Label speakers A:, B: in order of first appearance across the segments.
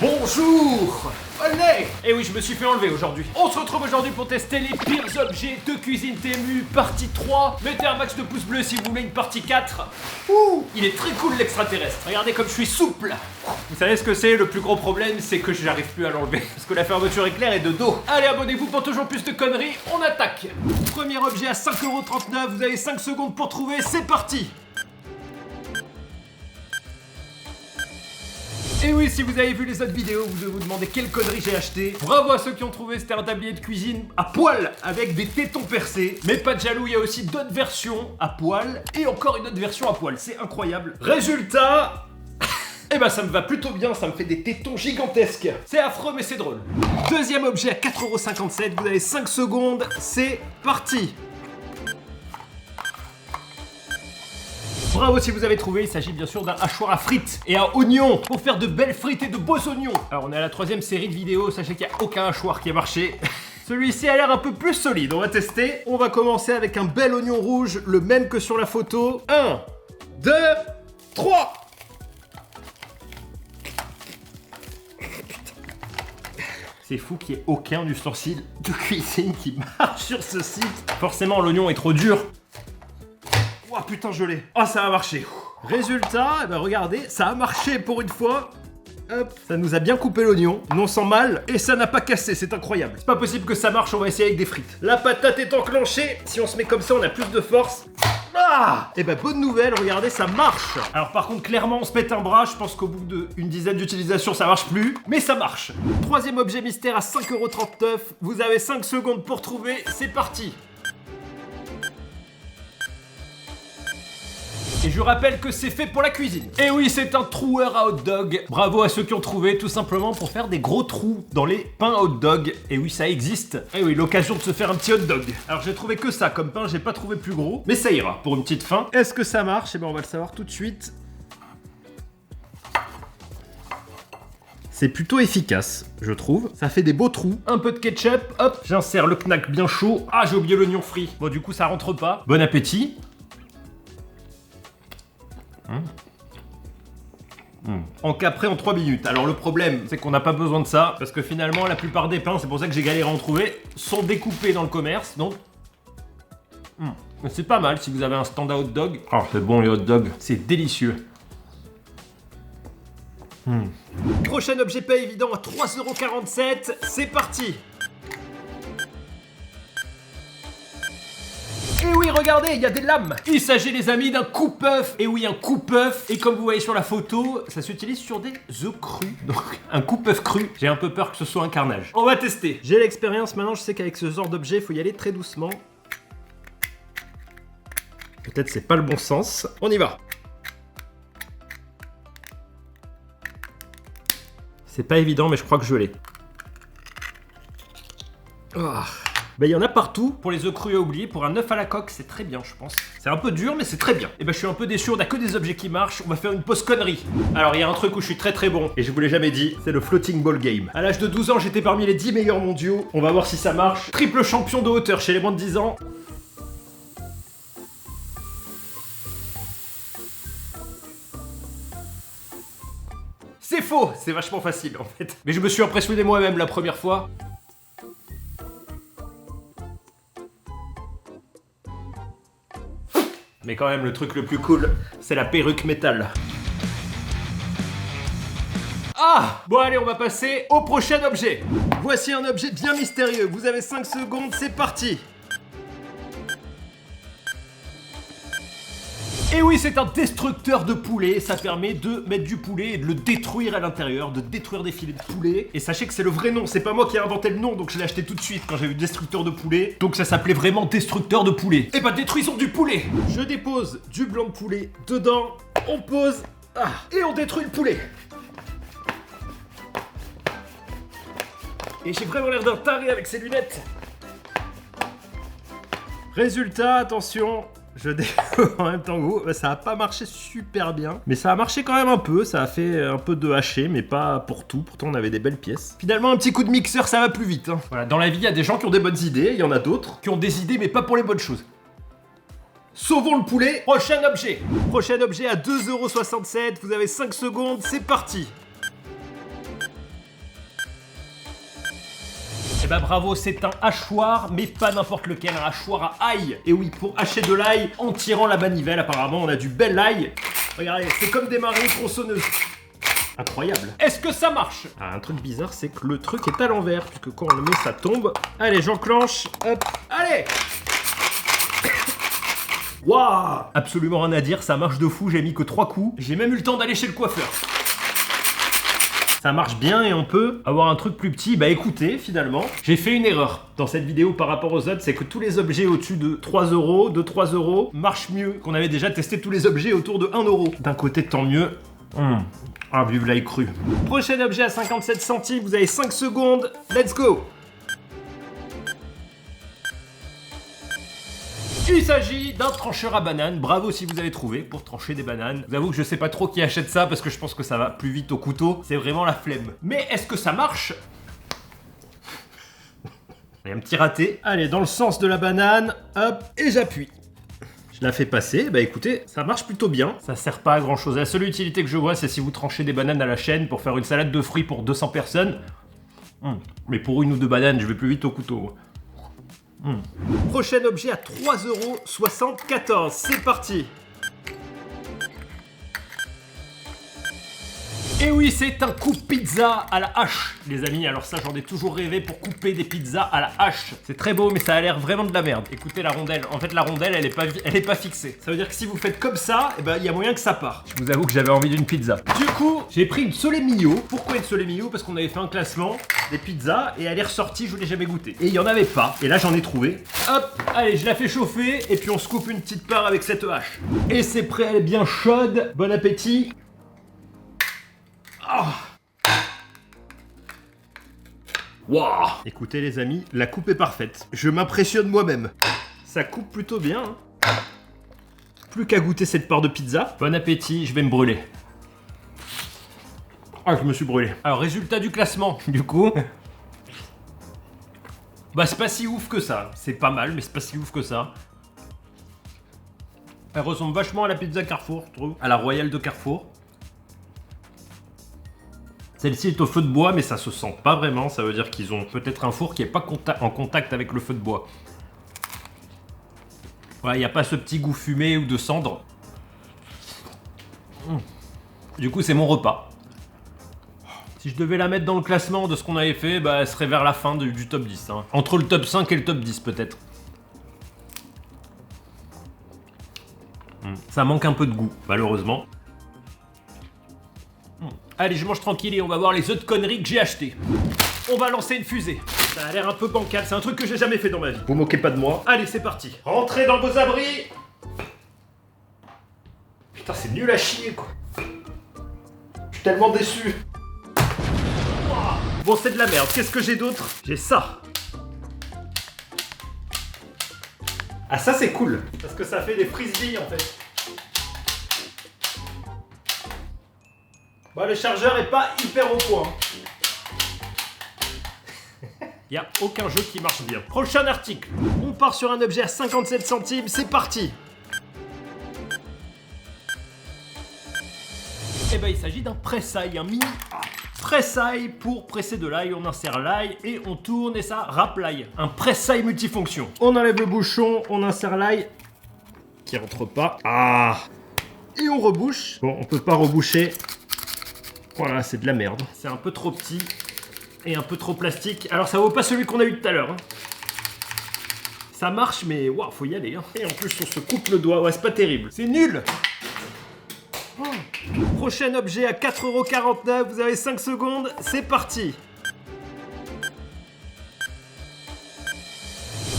A: Bonjour! Allez! Et oui, je me suis fait enlever aujourd'hui. On se retrouve aujourd'hui pour tester les pires objets de cuisine Temu, partie 3. Mettez un max de pouces bleus si vous voulez une partie 4. Ouh! Il est très cool l'extraterrestre. Regardez comme je suis souple. Vous savez ce que c'est? Le plus gros problème, c'est que j'arrive plus à l'enlever. Parce que la fermeture éclair est de dos. Allez, abonnez-vous pour toujours plus de conneries. On attaque! Premier objet à 5,39 €. Vous avez 5 secondes pour trouver. C'est parti! Et oui, si vous avez vu les autres vidéos, vous devez vous demander quelle connerie j'ai acheté. Bravo à ceux qui ont trouvé, c'était un tablier de cuisine à poil avec des tétons percés. Mais pas de jaloux, il y a aussi d'autres versions à poil et encore une autre version à poil. C'est incroyable. Résultat, eh ben ça me va plutôt bien, ça me fait des tétons gigantesques. C'est affreux mais c'est drôle. Deuxième objet à 4,57 €, vous avez 5 secondes, c'est parti. Bravo si vous avez trouvé, il s'agit bien sûr d'un hachoir à frites et à oignons pour faire de belles frites et de beaux oignons. Alors on est à la 3e série de vidéos, sachez qu'il n'y a aucun hachoir qui a marché. Celui-ci a l'air un peu plus solide, on va tester. On va commencer avec un bel oignon rouge, le même que sur la photo. 1, 2, 3. C'est fou qu'il n'y ait aucun ustensile de cuisine qui marche sur ce site. Forcément l'oignon est trop dur. Oh putain, je l'ai. Oh, ça a marché. Résultat, eh ben regardez, ça a marché pour une fois. Hop, ça nous a bien coupé l'oignon, non sans mal, et ça n'a pas cassé, c'est incroyable. C'est pas possible que ça marche, on va essayer avec des frites. La patate est enclenchée, si on se met comme ça, on a plus de force. Ah! Et ben bonne nouvelle, regardez, ça marche. Alors par contre, clairement, on se pète un bras, je pense qu'au bout d'une dizaine d'utilisations, ça marche plus, mais ça marche. Troisième objet mystère à 5,39 €, vous avez 5 secondes pour trouver, c'est parti. Et je rappelle que c'est fait pour la cuisine. Et oui, c'est un troueur à hot dog. Bravo à ceux qui ont trouvé, tout simplement pour faire des gros trous dans les pains hot dog. Et oui, ça existe. Et oui, l'occasion de se faire un petit hot dog. Alors j'ai trouvé que ça comme pain, j'ai pas trouvé plus gros. Mais ça ira pour une petite fin. Est-ce que ça marche? Eh ben on va le savoir tout de suite. C'est plutôt efficace, je trouve. Ça fait des beaux trous. Un peu de ketchup, hop, j'insère le knack bien chaud. Ah, j'ai oublié l'oignon frit. Bon, du coup, ça rentre pas. Bon appétit. En capré en 3 minutes. Alors le problème, c'est qu'on n'a pas besoin de ça, parce que finalement, la plupart des pains, c'est pour ça que j'ai galéré à en trouver, sont découpés dans le commerce, donc... C'est pas mal si vous avez un stand à hot dog. Oh, c'est bon les hot dogs, c'est délicieux. Prochain objet pas évident à 3,47 €, c'est parti. Et oui, regardez, il y a des lames. Il s'agit, les amis, d'un coupe-œuf. Et oui, un coupe-œuf. Et comme vous voyez sur la photo, ça s'utilise sur des œufs crus. Donc, un coupe-œuf cru. J'ai un peu peur que ce soit un carnage. On va tester. J'ai l'expérience maintenant, je sais qu'avec ce genre d'objet, il faut y aller très doucement. Peut-être c'est pas le bon sens. On y va. C'est pas évident, mais je crois que je l'ai. Ben, il y en a partout. Pour les œufs crus à oublier, pour un œuf à la coque, c'est très bien, je pense. C'est un peu dur, mais c'est très bien. Et ben, je suis un peu déçu, on a que des objets qui marchent. On va faire une pause connerie. Alors, il y a un truc où je suis très très bon, et je vous l'ai jamais dit, c'est le floating ball game. À l'âge de 12 ans, j'étais parmi les 10 meilleurs mondiaux. On va voir si ça marche. Triple champion de hauteur chez les moins de 10 ans. C'est faux, c'est vachement facile en fait. Mais je me suis impressionné moi-même la première fois. Mais quand même, le truc le plus cool, c'est la perruque métal. Ah! Bon allez, on va passer au prochain objet. Voici un objet bien mystérieux. Vous avez 5 secondes, c'est parti. Et oui, c'est un destructeur de poulet. Ça permet de mettre du poulet et de le détruire à l'intérieur, de détruire des filets de poulet. Et sachez que c'est le vrai nom. C'est pas moi qui ai inventé le nom, donc je l'ai acheté tout de suite quand j'ai vu destructeur de poulet. Donc ça s'appelait vraiment destructeur de poulet. Et bah détruisons du poulet. Je dépose du blanc de poulet dedans. On pose. Et on détruit le poulet. Et j'ai vraiment l'air d'un taré avec ces lunettes. Résultat, attention. Je découvre en même temps que vous, ça a pas marché super bien, mais ça a marché quand même un peu, ça a fait un peu de haché, mais pas pour tout, pourtant on avait des belles pièces. Finalement un petit coup de mixeur ça va plus vite, hein. Voilà, dans la vie il y a des gens qui ont des bonnes idées, il y en a d'autres qui ont des idées mais pas pour les bonnes choses. Sauvons le poulet. Prochain objet à 2,67 €, vous avez 5 secondes, c'est parti. Eh bah bravo, c'est un hachoir, mais pas n'importe lequel, un hachoir à ail. Et oui, pour hacher de l'ail en tirant la manivelle, apparemment on a du bel ail. Regardez, c'est comme démarrer une tronçonneuse. Incroyable. Est-ce que ça marche? Ah, un truc bizarre, c'est que le truc est à l'envers, puisque quand on le met, ça tombe. Allez, j'enclenche. Hop, allez. Waouh! Absolument rien à dire, ça marche de fou, j'ai mis que 3 coups. J'ai même eu le temps d'aller chez le coiffeur. Ça marche bien et on peut avoir un truc plus petit. Bah écoutez, finalement, j'ai fait une erreur dans cette vidéo par rapport aux autres, c'est que tous les objets au-dessus de 3 euros, marchent mieux qu'on avait déjà testé tous les objets autour de 1 euro. D'un côté, tant mieux. Ah, vive l'ail cru. Prochain objet à 57 centimes, vous avez 5 secondes. Let's go! Il s'agit d'un trancheur à bananes. Bravo si vous avez trouvé pour trancher des bananes. J'avoue que je sais pas trop qui achète ça parce que je pense que ça va plus vite au couteau. C'est vraiment la flemme. Mais est-ce que ça marche? Il y a un petit raté. Allez, dans le sens de la banane. Hop, et j'appuie. Je la fais passer. Bah écoutez, ça marche plutôt bien. Ça sert pas à grand chose. La seule utilité que je vois, c'est si vous tranchez des bananes à la chaîne pour faire une salade de fruits pour 200 personnes. Mais pour une ou deux bananes, je vais plus vite au couteau. Prochain objet à 3,74 €. C'est parti. Et oui, c'est un coupe pizza à la hache, les amis. Alors ça, j'en ai toujours rêvé pour couper des pizzas à la hache. C'est très beau, mais ça a l'air vraiment de la merde. Écoutez la rondelle. En fait, la rondelle, elle est pas fixée. Ça veut dire que si vous faites comme ça, eh ben, il y a moyen que ça part. Je vous avoue que j'avais envie d'une pizza. Du coup, j'ai pris une Sole Mio. Pourquoi une Sole Mio? Parce qu'on avait fait un classement des pizzas et elle est ressortie, je l'ai jamais goûté. Et il y en avait pas. Et là, j'en ai trouvé. Hop, allez, je la fais chauffer et puis on se coupe une petite part avec cette hache. Et c'est prêt, elle est bien chaude. Bon appétit. Oh. Wow. Écoutez les amis, la coupe est parfaite. Je m'impressionne moi-même. Ça coupe plutôt bien. Hein. Plus qu'à goûter cette part de pizza. Bon appétit, je vais me brûler. Ah, je me suis brûlé. Alors, résultat du classement, du coup. Bah, c'est pas si ouf que ça. C'est pas mal, mais c'est pas si ouf que ça. Elle ressemble vachement à la pizza Carrefour, je trouve. À la Royale de Carrefour. Celle-ci est au feu de bois, mais ça se sent pas vraiment. Ça veut dire qu'ils ont peut-être un four qui est pas en contact avec le feu de bois. Voilà, il n'y a pas ce petit goût fumé ou de cendre. Du coup, c'est mon repas. Si je devais la mettre dans le classement de ce qu'on avait fait, bah, elle serait vers la fin du top 10. Hein. Entre le top 5 et le top 10, peut-être. Ça manque un peu de goût, malheureusement. Allez, je mange tranquille et on va voir les autres conneries que j'ai achetées. On va lancer une fusée. Ça a l'air un peu bancal, c'est un truc que j'ai jamais fait dans ma vie. Vous moquez pas de moi. Allez, c'est parti. Rentrez dans vos abris. Putain, c'est nul à chier, quoi. Je suis tellement déçu. Bon, c'est de la merde. Qu'est-ce que j'ai d'autre? J'ai ça. Ah, ça, c'est cool. Parce que ça fait des frisbees, en fait. Bah, le chargeur est pas hyper au point. Il n'y a aucun jeu qui marche bien. Prochain article. On part sur un objet à 57 centimes. C'est parti. Et ben, il s'agit d'un presse-ail, un mini presse-ail pour presser de l'ail. On insère l'ail et on tourne et ça râpe l'ail. Un presse-ail multifonction. On enlève le bouchon, on insère l'ail qui rentre pas. Ah. Et on rebouche. Bon, on peut pas reboucher. Voilà, c'est de la merde. C'est un peu trop petit et un peu trop plastique. Alors ça vaut pas celui qu'on a eu tout à l'heure. Hein. Ça marche, mais waouh, faut y aller. Hein. Et en plus, on se coupe le doigt. Ouais, c'est pas terrible. C'est nul. Prochain objet à 4,49 €. Vous avez 5 secondes. C'est parti.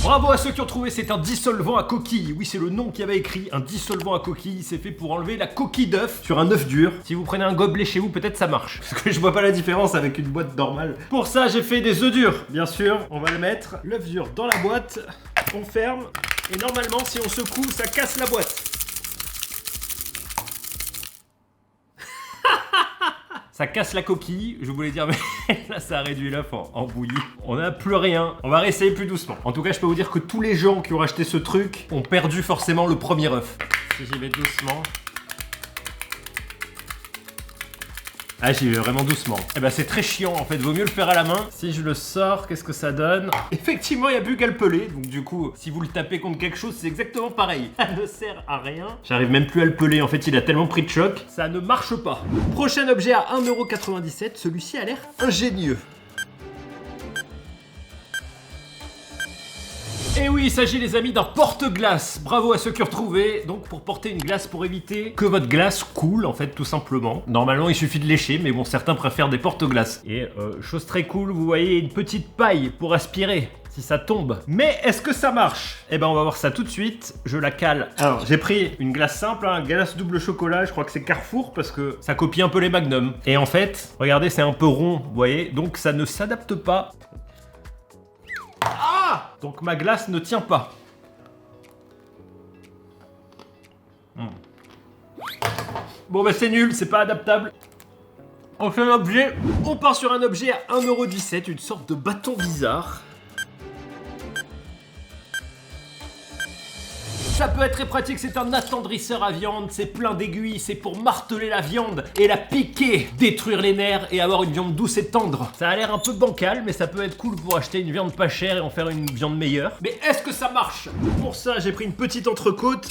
A: Bravo à ceux qui ont trouvé, c'est un dissolvant à coquille. Oui, c'est le nom qui avait écrit, un dissolvant à coquille. C'est fait pour enlever la coquille d'œuf sur un œuf dur. Si vous prenez un gobelet chez vous, peut-être ça marche. Parce que je vois pas la différence avec une boîte normale. Pour ça, j'ai fait des œufs durs. Bien sûr, on va le mettre, l'œuf dur dans la boîte. On ferme. Et normalement, si on secoue, ça casse la boîte. Ça casse la coquille, je voulais dire, mais là ça a réduit l'œuf en bouillie. On n'a plus rien, on va réessayer plus doucement. En tout cas, je peux vous dire que tous les gens qui ont acheté ce truc ont perdu forcément le premier œuf. Si j'y vais doucement. Ah, j'y vais vraiment doucement. Eh ben, c'est très chiant en fait, vaut mieux le faire à la main. Si je le sors, qu'est-ce que ça donne? Effectivement, il n'y a plus qu'à le peler. Donc, du coup, si vous le tapez contre quelque chose, c'est exactement pareil. Ça ne sert à rien. J'arrive même plus à le peler. En fait, il a tellement pris de choc. Ça ne marche pas. Prochain objet à 1,97 €. Celui-ci a l'air ingénieux. Et oui, il s'agit les amis d'un porte-glace. Bravo à ceux qui ont retrouvé. Donc pour porter une glace pour éviter que votre glace coule en fait tout simplement. Normalement il suffit de lécher mais bon certains préfèrent des porte-glaces. Et chose très cool, vous voyez une petite paille pour aspirer si ça tombe. Mais est-ce que ça marche? Eh ben on va voir ça tout de suite. Je la cale. Alors j'ai pris une glace simple, hein, glace double chocolat. Je crois que c'est Carrefour parce que ça copie un peu les Magnum. Et en fait, regardez c'est un peu rond, vous voyez. Donc ça ne s'adapte pas. Ah! Donc ma glace ne tient pas. Bon bah c'est nul, c'est pas adaptable. On fait un objet. On part sur un objet à 1,17 €, une sorte de bâton bizarre. Ça peut être très pratique, c'est un attendrisseur à viande, c'est plein d'aiguilles, c'est pour marteler la viande et la piquer, détruire les nerfs et avoir une viande douce et tendre. Ça a l'air un peu bancal, mais ça peut être cool pour acheter une viande pas chère et en faire une viande meilleure. Mais est-ce que ça marche? Pour ça, j'ai pris une petite entrecôte.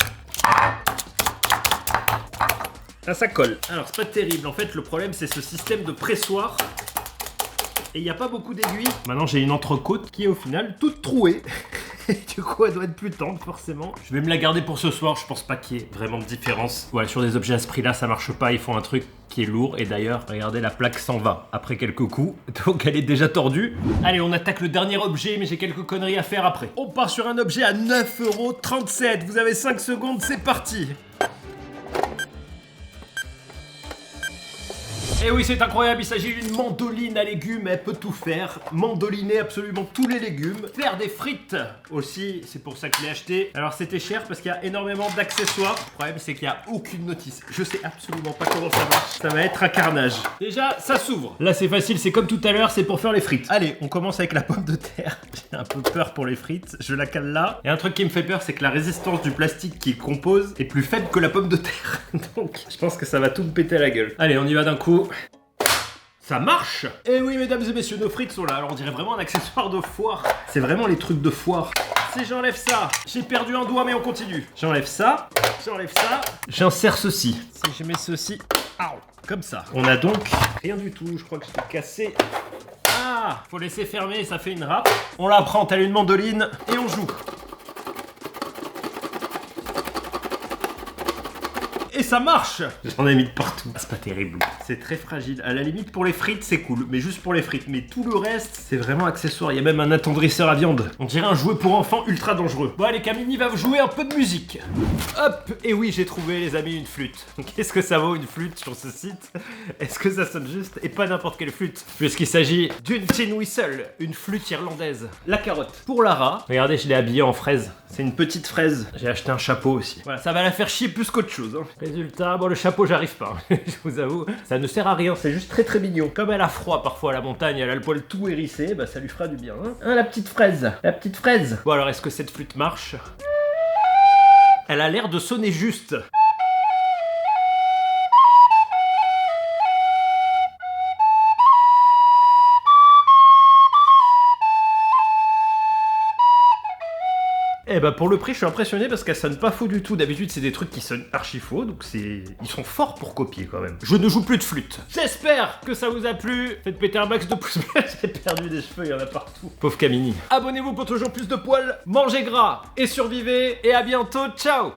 A: Ça colle. Alors, c'est pas terrible. En fait, le problème, c'est ce système de pressoir. Et il n'y a pas beaucoup d'aiguilles. Maintenant, j'ai une entrecôte qui est au final toute trouée. Du coup, elle doit être plus tendre, forcément. Je vais me la garder pour ce soir. Je pense pas qu'il y ait vraiment de différence. Ouais, sur des objets à ce prix-là, ça marche pas. Ils font un truc qui est lourd. Et d'ailleurs, regardez, la plaque s'en va après quelques coups. Donc, elle est déjà tordue. Allez, on attaque le dernier objet, mais j'ai quelques conneries à faire après. On part sur un objet à 9,37 €. Vous avez 5 secondes, c'est parti. Et oui, c'est incroyable, il s'agit d'une mandoline à légumes, elle peut tout faire. Mandoliner absolument tous les légumes. Faire des frites aussi, c'est pour ça que je l'ai acheté. Alors c'était cher parce qu'il y a énormément d'accessoires. Le problème c'est qu'il n'y a aucune notice. Je sais absolument pas comment ça marche. Ça va être un carnage. Déjà, ça s'ouvre. Là c'est facile, c'est comme tout à l'heure, c'est pour faire les frites. Allez, on commence avec la pomme de terre. J'ai un peu peur pour les frites, je la cale là. Et un truc qui me fait peur, c'est que la résistance du plastique qui compose est plus faible que la pomme de terre. Donc je pense que ça va tout me péter à la gueule. Allez, on y va d'un coup. Ça marche! Et oui, mesdames et messieurs, nos frites sont là. Alors, on dirait vraiment un accessoire de foire. C'est vraiment les trucs de foire. Si j'enlève ça, j'ai perdu un doigt, mais on continue. J'enlève ça, j'insère ceci. Si je mets ceci, comme ça. On a donc rien du tout. Je crois que je l'ai cassé. Ah! Faut laisser fermer, ça fait une râpe. On la prend, telle une mandoline, et on joue. Et ça marche! J'en ai mis de partout. C'est pas terrible. C'est très fragile. À la limite, pour les frites, c'est cool. Mais juste pour les frites. Mais tout le reste, c'est vraiment accessoire. Il y a même un attendrisseur à viande. On dirait un jouet pour enfants ultra dangereux. Bon, allez, Camini va jouer un peu de musique. Hop! Et oui, j'ai trouvé, les amis, une flûte. Qu'est-ce que ça vaut, une flûte, sur ce site? Est-ce que ça sonne juste? Et pas n'importe quelle flûte. Puisqu'il s'agit d'une tin whistle. Une flûte irlandaise. La carotte. Pour Lara. Regardez, je l'ai habillée en fraise. C'est une petite fraise. J'ai acheté un chapeau aussi. Voilà, ça va la faire chier plus qu'autre chose. Hein. Résultat, bon, le chapeau, j'arrive pas. Je vous avoue, ça ne sert à rien. C'est juste très très mignon. Comme elle a froid parfois à la montagne, elle a le poil tout hérissé, bah ça lui fera du bien. Hein, la petite fraise. La petite fraise. Bon, alors, est-ce que cette flûte marche? Elle a l'air de sonner juste. Eh bah pour le prix, je suis impressionné parce qu'elle sonne pas faux du tout. D'habitude, c'est des trucs qui sonnent archi faux, donc ils sont forts pour copier quand même. Je ne joue plus de flûte. J'espère que ça vous a plu. Faites péter un max de pouces bleus. J'ai perdu des cheveux, il y en a partout. Pauvre Camini. Abonnez-vous pour toujours plus de poils. Mangez gras et survivez. Et à bientôt. Ciao.